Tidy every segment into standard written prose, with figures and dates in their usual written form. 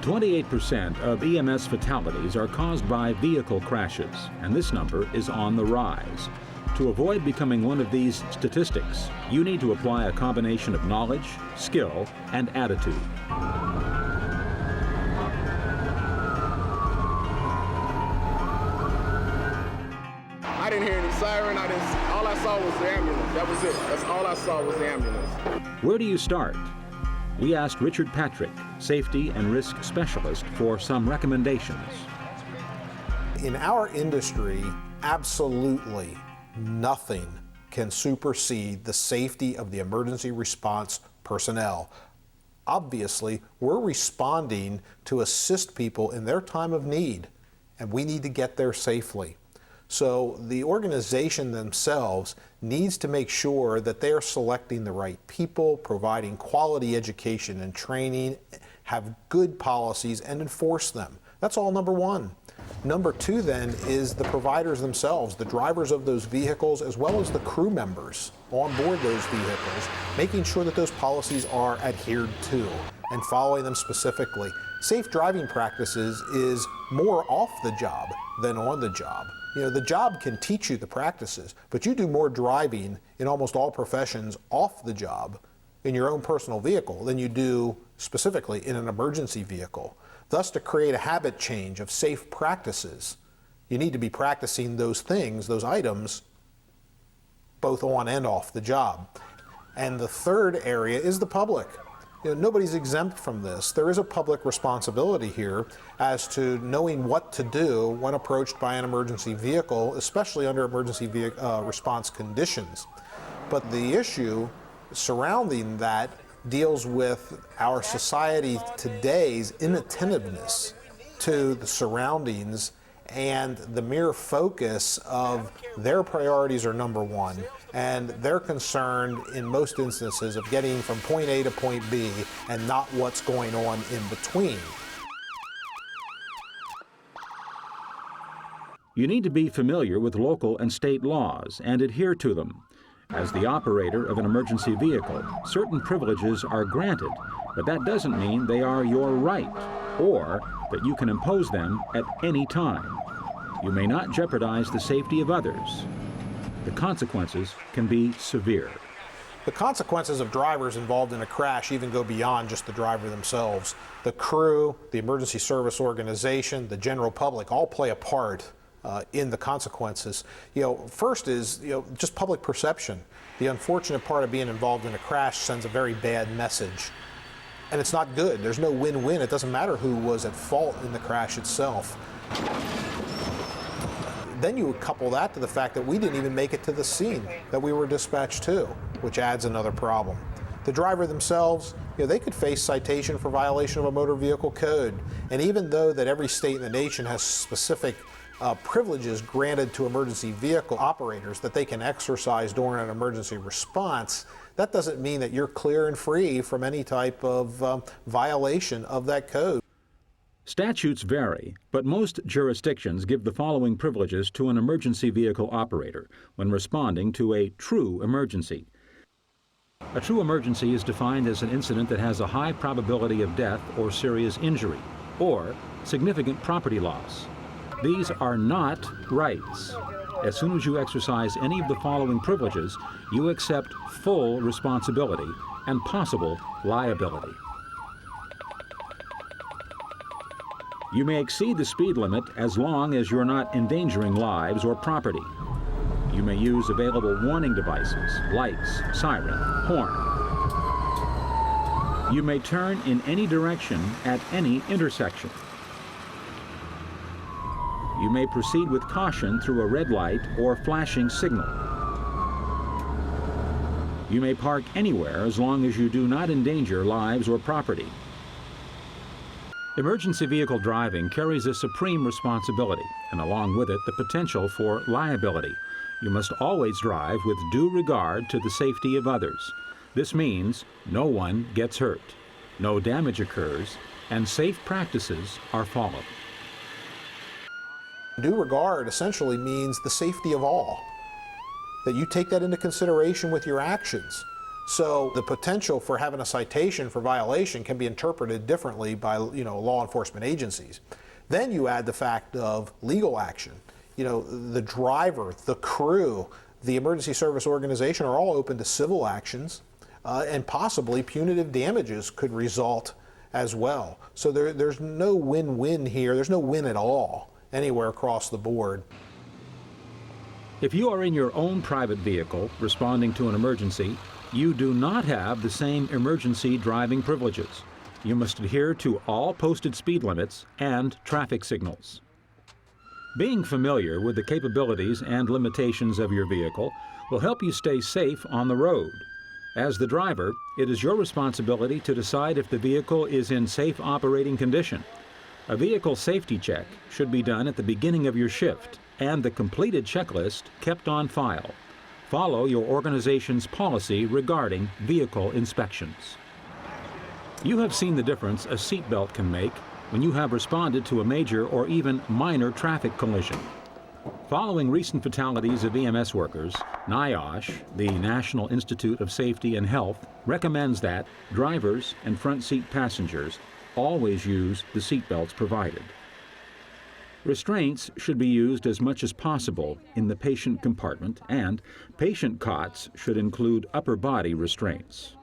28% of EMS fatalities are caused by vehicle crashes, and this number is on the rise. To avoid becoming one of these statistics, you need to apply a combination of knowledge, skill, and attitude. I didn't hear any siren. All I saw was the ambulance. That was it. That's all I saw was the ambulance. Where do you start? We asked Richard Patrick, safety and risk specialist, for some recommendations. In our industry, absolutely nothing can supersede the safety of the emergency response personnel. Obviously, we're responding to assist people in their time of need, and we need to get there safely. So the organization themselves needs to make sure that they are selecting the right people, providing quality education and training, have good policies, and enforce them. That's all number one. Number two then is the providers themselves, the drivers of those vehicles, as well as the crew members on board those vehicles, making sure that those policies are adhered to and following them specifically. Safe driving practices is more off the job than on the job. You know, the job can teach you the practices, but you do more driving in almost all professions off the job in your own personal vehicle than you do specifically in an emergency vehicle. Thus, to create a habit change of safe practices, you need to be practicing those things, those items, both on and off the job. And the third area is the public. You know, nobody's exempt from this. There is a public responsibility here as to knowing what to do when approached by an emergency vehicle, especially under emergency response conditions. But the issue surrounding that deals with our society today's inattentiveness to the surroundings, and the mere focus of their priorities are number one, and they're concerned in most instances of getting from point A to point B and not what's going on in between. You need to be familiar with local and state laws and adhere to them. As the operator of an emergency vehicle, certain privileges are granted, but that doesn't mean they are your right, or that you can impose them at any time. You may not jeopardize the safety of others. The consequences can be severe. The consequences of drivers involved in a crash even go beyond just the driver themselves. The crew, the emergency service organization, the general public all play a part in the consequences. You know, first is, just public perception. The unfortunate part of being involved in a crash sends a very bad message. And it's not good. There's no win-win. It doesn't matter who was at fault in the crash itself. Then you would couple that to the fact that we didn't even make it to the scene that we were dispatched to, which adds another problem. The driver themselves, they could face citation for violation of a motor vehicle code. And even though that every state in the nation has specific privileges granted to emergency vehicle operators that they can exercise during an emergency response, that doesn't mean that you're clear and free from any type of violation of that code. Statutes vary, but most jurisdictions give the following privileges to an emergency vehicle operator when responding to a true emergency. A true emergency is defined as an incident that has a high probability of death or serious injury, or significant property loss. These are not rights. As soon as you exercise any of the following privileges, you accept full responsibility and possible liability. You may exceed the speed limit as long as you're not endangering lives or property. You may use available warning devices, lights, siren, horn. You may turn in any direction at any intersection. You may proceed with caution through a red light or flashing signal. You may park anywhere as long as you do not endanger lives or property. Emergency vehicle driving carries a supreme responsibility, and along with it, the potential for liability. You must always drive with due regard to the safety of others. This means no one gets hurt, no damage occurs, and safe practices are followed. Due regard essentially means the safety of all, that you take that into consideration with your actions. So the potential for having a citation for violation can be interpreted differently by law enforcement agencies. Then you add the fact of legal action. The driver, the crew, the emergency service organization are all open to civil actions, and possibly punitive damages could result as well. So there's no win-win here. There's no win at all anywhere across the board. If you are in your own private vehicle responding to an emergency, you do not have the same emergency driving privileges. You must adhere to all posted speed limits and traffic signals. Being familiar with the capabilities and limitations of your vehicle will help you stay safe on the road. As the driver, it is your responsibility to decide if the vehicle is in safe operating condition. A vehicle safety check should be done at the beginning of your shift, and the completed checklist kept on file. Follow your organization's policy regarding vehicle inspections. You have seen the difference a seatbelt can make when you have responded to a major or even minor traffic collision. Following recent fatalities of EMS workers, NIOSH, the National Institute of Safety and Health, recommends that drivers and front seat passengers always use the seatbelts provided. Restraints should be used as much as possible in the patient compartment, and patient cots should include upper body restraints.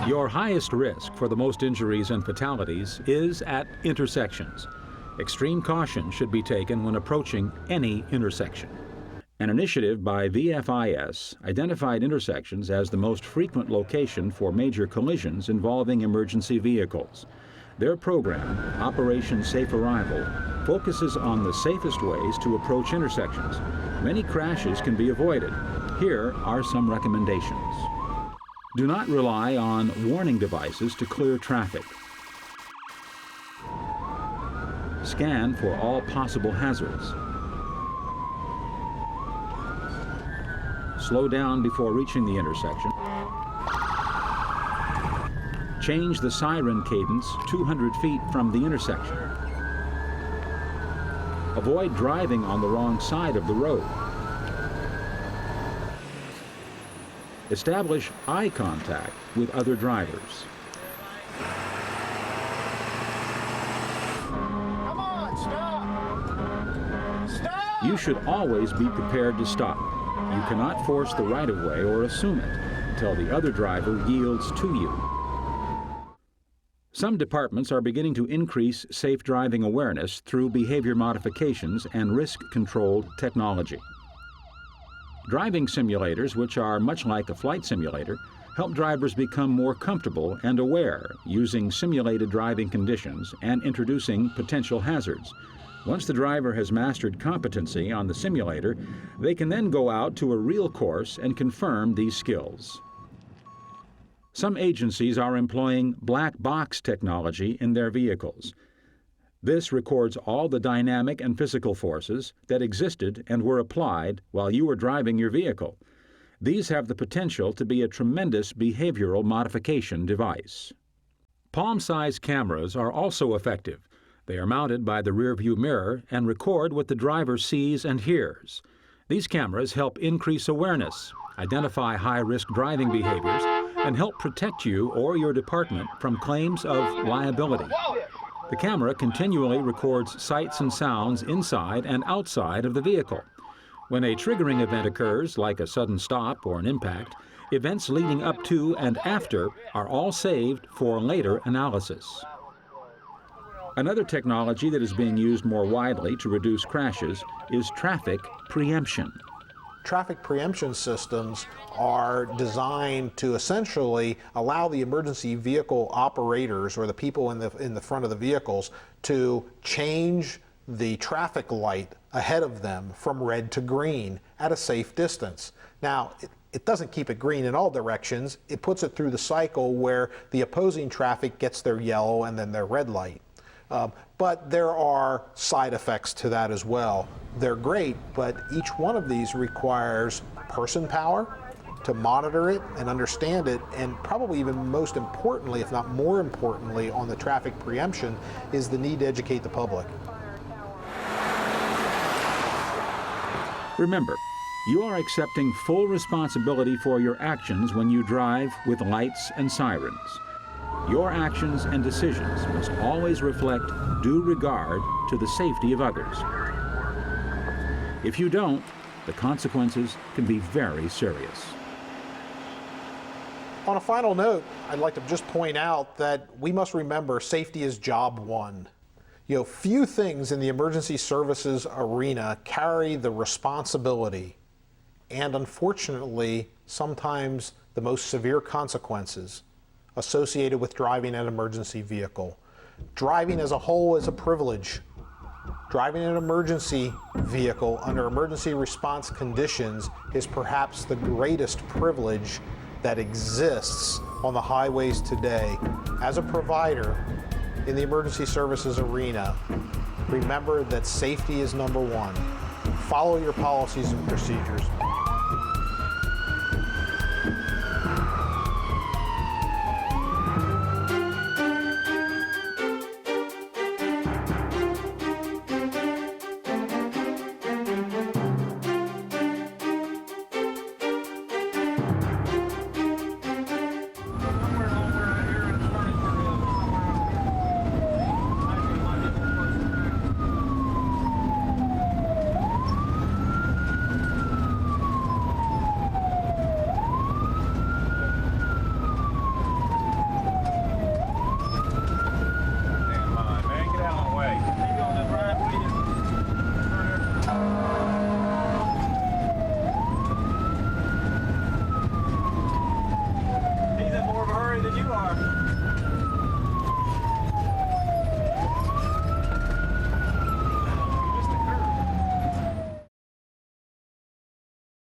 Your highest risk for the most injuries and fatalities is at intersections. Extreme caution should be taken when approaching any intersection. An initiative by VFIS identified intersections as the most frequent location for major collisions involving emergency vehicles. Their program, Operation Safe Arrival, focuses on the safest ways to approach intersections. Many crashes can be avoided. Here are some recommendations. Do not rely on warning devices to clear traffic. Scan for all possible hazards. Slow down before reaching the intersection. Change the siren cadence 200 feet from the intersection. Avoid driving on the wrong side of the road. Establish eye contact with other drivers. Come on, stop! Stop! You should always be prepared to stop. You cannot force the right-of-way or assume it until the other driver yields to you. Some departments are beginning to increase safe driving awareness through behavior modifications and risk-controlled technology. Driving simulators, which are much like a flight simulator, help drivers become more comfortable and aware using simulated driving conditions and introducing potential hazards. Once the driver has mastered competency on the simulator, they can then go out to a real course and confirm these skills. Some agencies are employing black box technology in their vehicles. This records all the dynamic and physical forces that existed and were applied while you were driving your vehicle. These have the potential to be a tremendous behavioral modification device. Palm-sized cameras are also effective. They are mounted by the rearview mirror and record what the driver sees and hears. These cameras help increase awareness, identify high-risk driving behaviors, and help protect you or your department from claims of liability. The camera continually records sights and sounds inside and outside of the vehicle. When a triggering event occurs, like a sudden stop or an impact, events leading up to and after are all saved for later analysis. Another technology that is being used more widely to reduce crashes is traffic preemption. Traffic preemption systems are designed to essentially allow the emergency vehicle operators or the people in the front of the vehicles to change the traffic light ahead of them from red to green at a safe distance. Now, it doesn't keep it green in all directions. It puts it through the cycle where the opposing traffic gets their yellow and then their red light. But there are side effects to that as well. They're great, but each one of these requires person power to monitor it and understand it, and probably even most importantly, if not more importantly, on the traffic preemption, is the need to educate the public. Remember, you are accepting full responsibility for your actions when you drive with lights and sirens. Your actions and decisions must always reflect due regard to the safety of others. If you don't, the consequences can be very serious. On a final note, I'd like to just point out that we must remember safety is job one. Few things in the emergency services arena carry the responsibility and, unfortunately, sometimes the most severe consequences associated with driving an emergency vehicle. Driving as a whole is a privilege. Driving an emergency vehicle under emergency response conditions is perhaps the greatest privilege that exists on the highways today. As a provider in the emergency services arena, remember that safety is number one. Follow your policies and procedures. He's in more of a hurry than you are.